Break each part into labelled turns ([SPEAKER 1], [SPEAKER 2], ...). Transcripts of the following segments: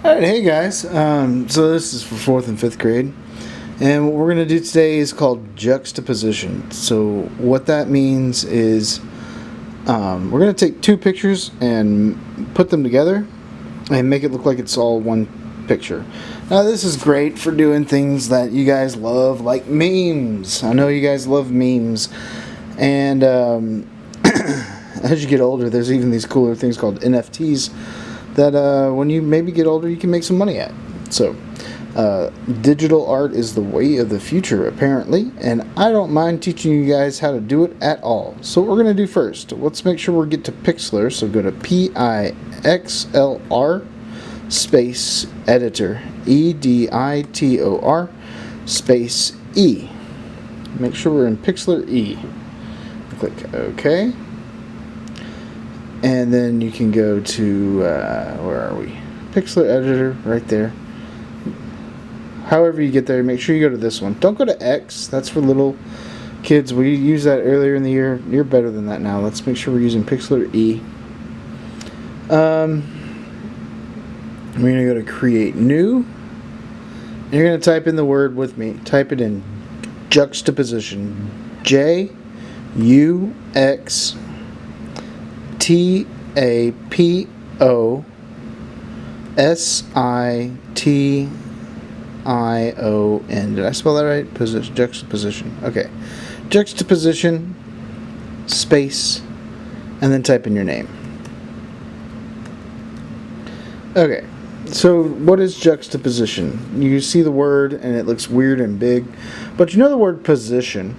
[SPEAKER 1] Alright, hey guys. So this is for 4th and 5th grade. And what we're going to do today is called juxtaposition. So what that means is we're going to take two pictures and put them together and make it look like it's all one picture. Now this is great for doing things that you guys love, like memes. I know you guys love memes. And as you get older, there's even these cooler things called NFTs that when you maybe get older you can make some money at. So digital art is the way of the future apparently, and I don't mind teaching you guys how to do it at all. So what we're going to do first, let's make sure we get to Pixlr. So go to Pixlr space editor, editor space E. Make sure we're in Pixlr E. Click OK. And then you can go to, where are we? Pixlr editor, right there. However you get there, make sure you go to this one. Don't go to X, that's for little kids. We used that earlier in the year. You're better than that now. Let's make sure we're using Pixlr E. We're going to go to create new. And you're going to type in the word with me. Type it in juxtaposition. Juxtaposition. Did I spell that right? Juxtaposition. Okay. Juxtaposition, space, and then type in your name. Okay. So what is juxtaposition? You see the word and it looks weird and big, but you know the word position.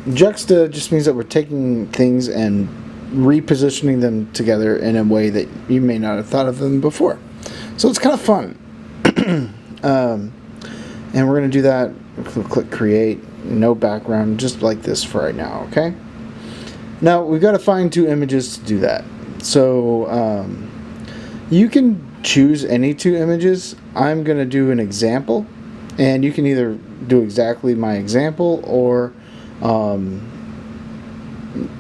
[SPEAKER 1] Juxta just means that we're taking things and repositioning them together in a way that you may not have thought of them before. So it's kind of fun. And we're going to do that. Click create, no background, just like this for right now, okay? Now we've got to find two images to do that. So you can choose any two images. I'm going to do an example, and you can either do exactly my example or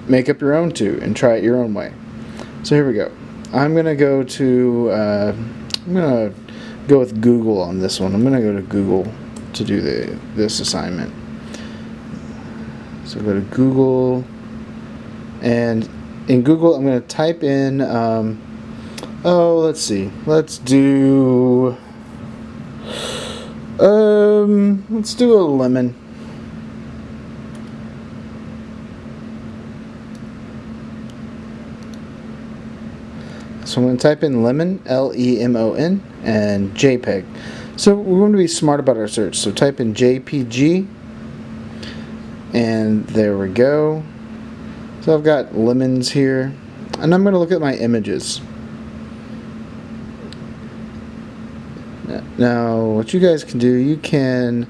[SPEAKER 1] make up your own two and try it your own way. So here we go. I'm gonna go to I'm gonna go with Google on this one. I'm gonna go to Google to do this assignment. So go to Google, and in Google I'm gonna type in let's see. Let's do a lemon. So I'm going to type in lemon, Lemon, and JPEG. So we're going to be smart about our search. So type in JPG, and there we go. So I've got lemons here, and I'm going to look at my images. Now, what you guys can do, you can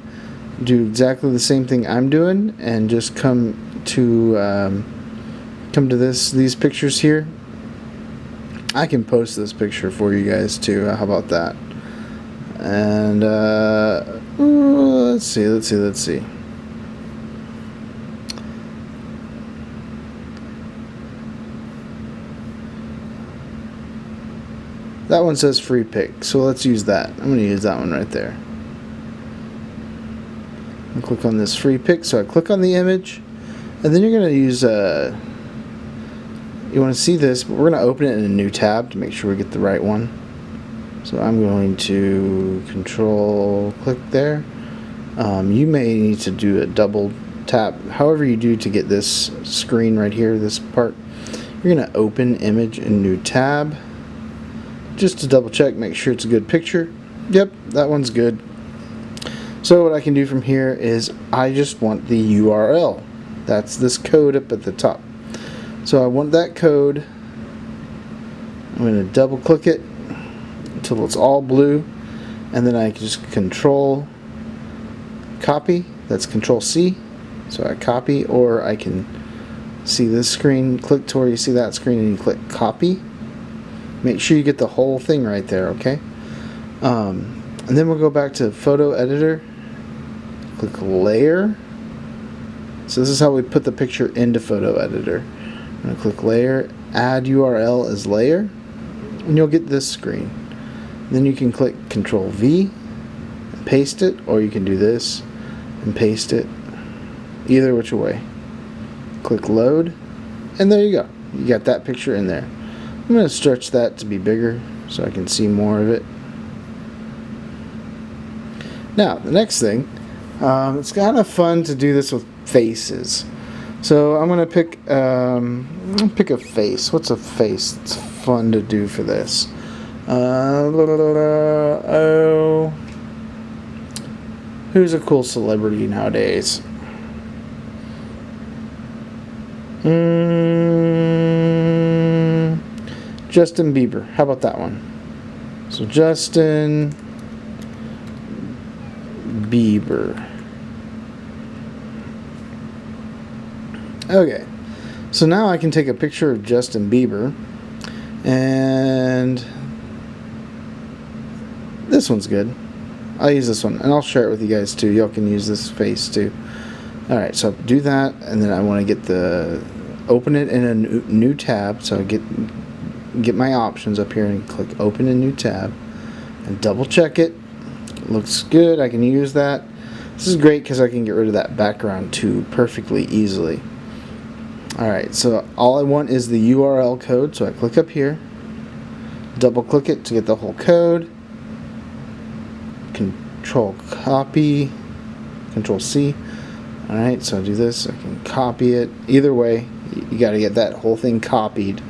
[SPEAKER 1] do exactly the same thing I'm doing, and just come to these pictures here. I can post this picture for you guys too. How about that? And let's see. That one says free pick, so let's use that. I'm going to use that one right there. I'll click on this free pick. So I click on the image, and then you're going to use you want to see this, but we're going to open it in a new tab to make sure we get the right one. So I'm going to control click there. You may need to do a double tap, however you do to get this screen right here, this part. You're going to open image in new tab just to double check, make sure it's a good picture. Yep, that one's good. So what I can do from here is I just want the URL. That's this code up at the top. So I want that code. I'm going to double click it until it's all blue, and then I can just control copy. That's control C. So I copy, or I can see this screen, click to where you see that screen and you click copy. Make sure you get the whole thing right there, okay? And then we'll go back to photo editor, click layer. So this is how we put the picture into photo editor. I'm going to click layer, add URL as layer, and you'll get this screen. Then you can click Control V and paste it, or you can do this and paste it. Either which way. Click load, and there you go. You got that picture in there. I'm going to stretch that to be bigger so I can see more of it. Now, the next thing, it's kind of fun to do this with faces. So I'm going to pick a face. What's a face that's fun to do for this? Oh, who's a cool celebrity nowadays? Justin Bieber. How about that one? So Justin Bieber. Okay. So now I can take a picture of Justin Bieber, and this one's good. I'll use this one, and I'll share it with you guys too. Y'all can use this face too. Alright, so do that, and then I want to open it in a new tab. So I get my options up here and click open a new tab and double check it. Looks good. I can use that. This is great because I can get rid of that background too perfectly easily. Alright, so all I want is the URL code, so I click up here, double click it to get the whole code, control copy, control C. Alright, so I do this, I can copy it. Either way, you got to get that whole thing copied.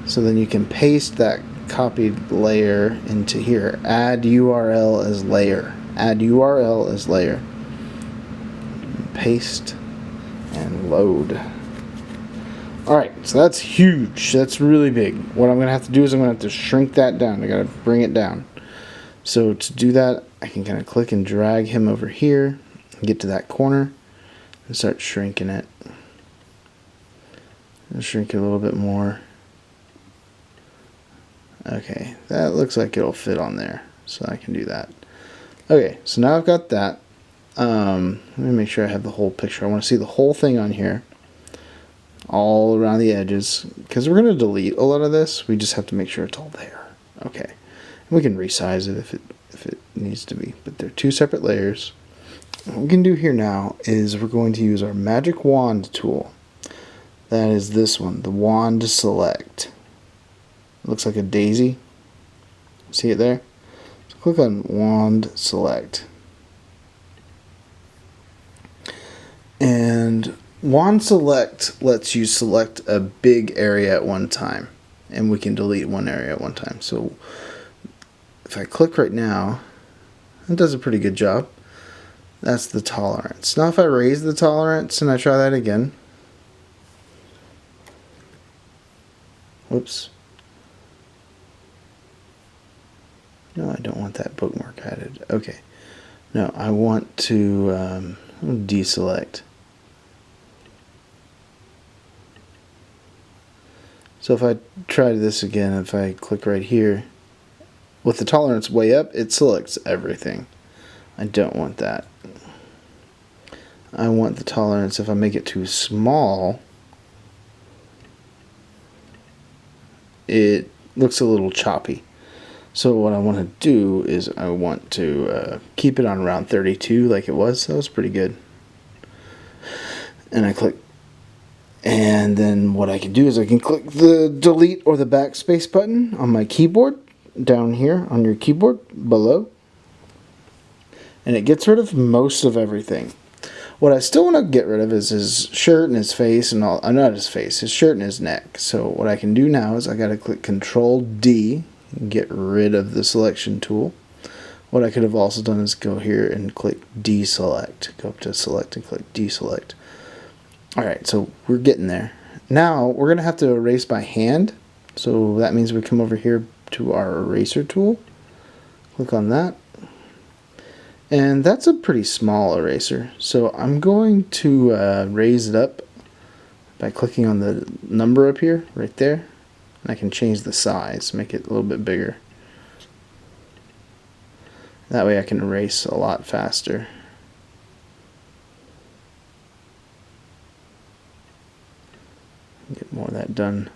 [SPEAKER 1] So then you can paste that copied layer into here. Add URL as layer. Add URL as layer. Paste and load. Alright, so that's huge. That's really big. What I'm going to have to do is I'm going to have to shrink that down. I got to bring it down. So to do that, I can kind of click and drag him over here and get to that corner and start shrinking it. And shrink it a little bit more. Okay, that looks like it'll fit on there, so I can do that. Okay, so now I've got that. Let me make sure I have the whole picture. I want to see the whole thing on here, all around the edges, because we're going to delete a lot of this. We just have to make sure it's all there. Okay, and we can resize it if it needs to be, but they're two separate layers. What we can do here now is we're going to use our magic wand tool. That is this one, the wand select. It looks like a daisy. See it there? So click on wand select. And wand select lets you select a big area at one time, and we can delete one area at one time. So if I click right now, it does a pretty good job. That's the tolerance. Now if I raise the tolerance and I try that again, whoops. No, I don't want that bookmark added. Okay. No, I want to deselect. So if I try this again, if I click right here, with the tolerance way up, it selects everything. I don't want that. I want the tolerance, if I make it too small, it looks a little choppy. So what I want to do is I want to keep it on around 32 like it was. That was pretty good. And I click. And then what I can do is I can click the delete or the backspace button on my keyboard down here on your keyboard below. And it gets rid of most of everything. What I still want to get rid of is his shirt and his face and all. Not his face, his shirt and his neck. So what I can do now is I got to click Control D and get rid of the selection tool. What I could have also done is go here and click deselect. Go up to select and click deselect. Alright, so we're getting there. Now we're going to have to erase by hand. So that means we come over here to our eraser tool. Click on that. And that's a pretty small eraser. So I'm going to raise it up by clicking on the number up here, right there. And I can change the size, make it a little bit bigger. That way I can erase a lot faster. Get more of that done.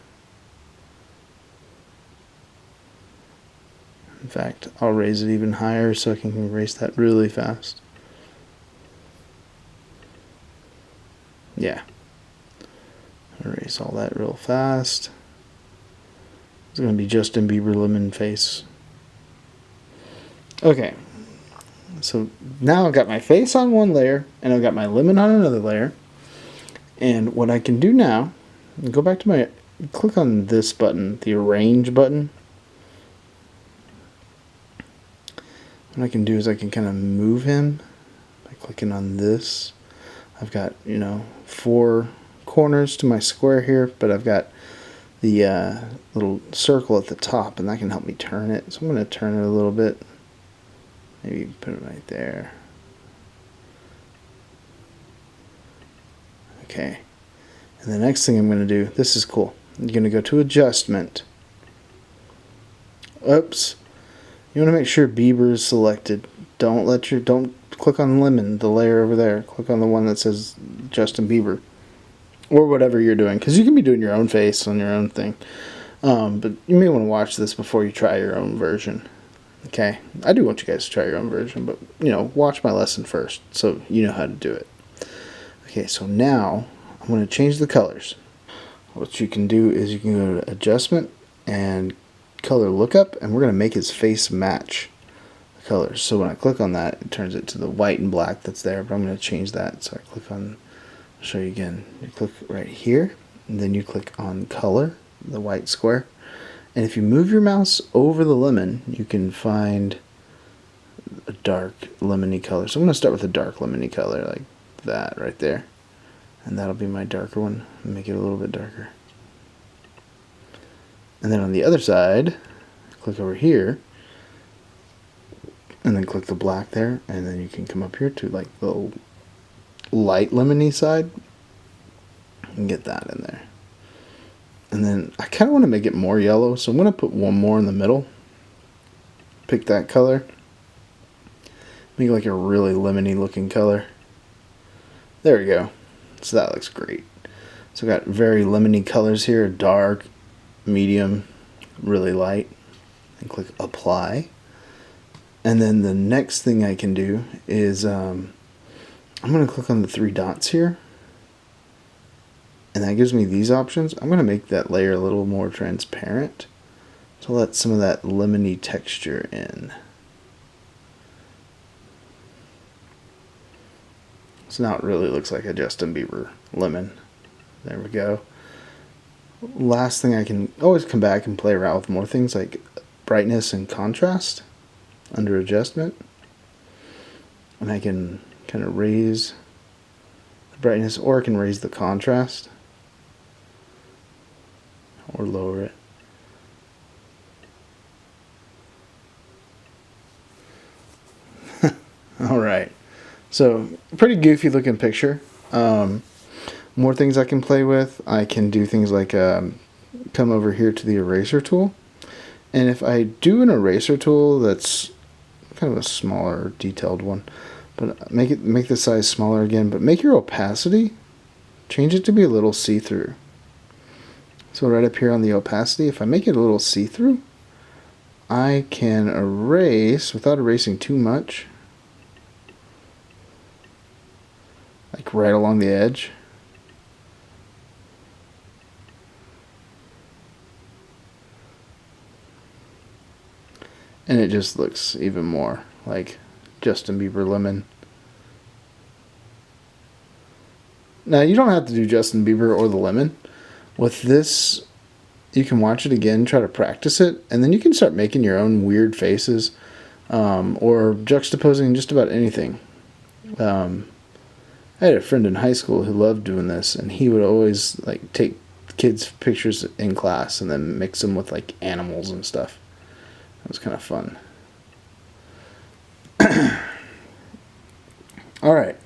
[SPEAKER 1] In fact, I'll raise it even higher so I can erase that really fast. Yeah. Erase all that real fast. It's going to be Justin Bieber lemon face. Okay. So now I've got my face on one layer and I've got my lemon on another layer. And what I can do now, go back to my, click on this button, the arrange button. What I can do is I can kind of move him by clicking on this. I've got, 4 corners to my square here, but I've got the little circle at the top, and that can help me turn it. So I'm going to turn it a little bit. Maybe put it right there. Okay. And the next thing I'm going to do, this is cool. I'm going to go to adjustment. Oops. You want to make sure Bieber is selected. Don't click on lemon, the layer over there. Click on the one that says Justin Bieber. Or whatever you're doing, because you can be doing your own face on your own thing. But you may want to watch this before you try your own version. Okay? I do want you guys to try your own version, but, watch my lesson first so you know how to do it. Okay, so now I'm going to change the colors. What you can do is you can go to adjustment and color lookup, and we're going to make his face match the colors. So when I click on that, it turns it to the white and black that's there, but I'm going to change that. So I click on, I'll show you again. You click right here, and then you click on color, the white square. And if you move your mouse over the lemon, you can find a dark lemony color. So I'm going to start with a dark lemony color like that right there. And that'll be my darker one. Make it a little bit darker. And then on the other side, click over here, and then click the black there, and then you can come up here to like the light lemony side and get that in there. And then I kind of want to make it more yellow, so I'm going to put one more in the middle. Pick that color. Make it like a really lemony looking color. There we go. So that looks great. So I've got very lemony colors here, dark, medium, really light. And click apply. And then the next thing I can do is I'm going to click on the 3 dots here. And that gives me these options. I'm going to make that layer a little more transparent to let some of that lemony texture in. So now it really looks like a Justin Bieber lemon. There we go. Last thing, I can always come back and play around with more things like brightness and contrast under adjustment. And I can kind of raise the brightness, or I can raise the contrast or lower it. Alright, so pretty goofy looking picture. More things I can play with. I can do things like come over here to the eraser tool, and if I do an eraser tool that's kind of a smaller detailed one, but make the size smaller again, but make your opacity, change it to be a little see-through. So right up here on the opacity, if I make it a little see-through, I can erase without erasing too much, like right along the edge. And it just looks even more like Justin Bieber lemon. Now you don't have to do Justin Bieber or the lemon. With this, you can watch it again, try to practice it, and then you can start making your own weird faces, or juxtaposing just about anything. I had a friend in high school who loved doing this, and he would always like take kids' pictures in class and then mix them with like animals and stuff. It was kind of fun. Alright,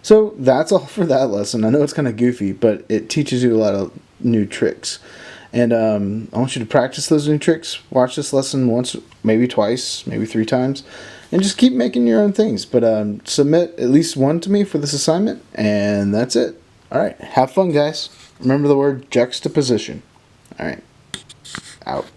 [SPEAKER 1] so that's all for that lesson. I know it's kind of goofy, but it teaches you a lot of new tricks. And I want you to practice those new tricks. Watch this lesson once, maybe twice, maybe 3 times. And just keep making your own things. But submit at least one to me for this assignment. And that's it. Alright, have fun, guys. Remember the word juxtaposition. Alright, out.